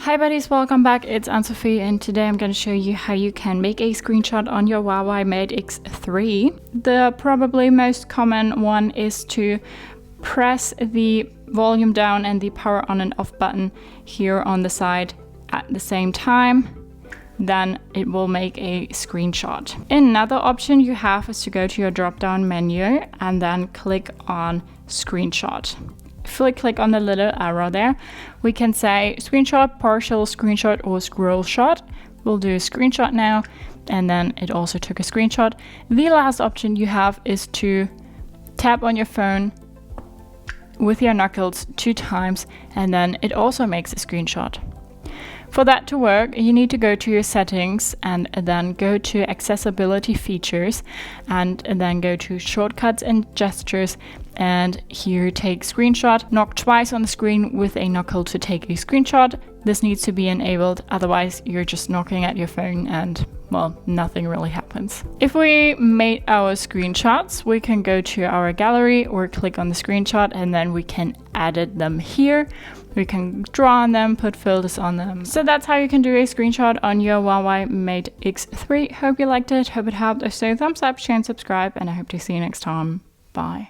Hi buddies, welcome back. It's Anne-Sophie and today I'm going to show you how you can make a screenshot on your Huawei Mate X3. The probably most common one is to press the volume down and the power on and off button here on the side at the same time. Then it will make a screenshot. Another option you have is to go to your drop down menu and then click on screenshot. If we click on the little arrow there, we can say screenshot, partial screenshot, or scroll shot. We'll do a screenshot now, and then it also took a screenshot. The last option you have is to tap on your phone with your knuckles 2 times, and then it also makes a screenshot. For that to work, you need to go to your settings and then go to accessibility features and then go to shortcuts and gestures, and here take screenshot. Knock twice on the screen with a knuckle to take a screenshot. This needs to be enabled, otherwise you're just knocking at your phone and, well, nothing really happens. If we made our screenshots, we can go to our gallery or click on the screenshot and then we can edit them here. We can draw on them, put filters on them. So that's how you can do a screenshot on your Huawei Mate X3. Hope you liked it, hope it helped. If so, thumbs up, share and subscribe, and I hope to see you next time. Bye.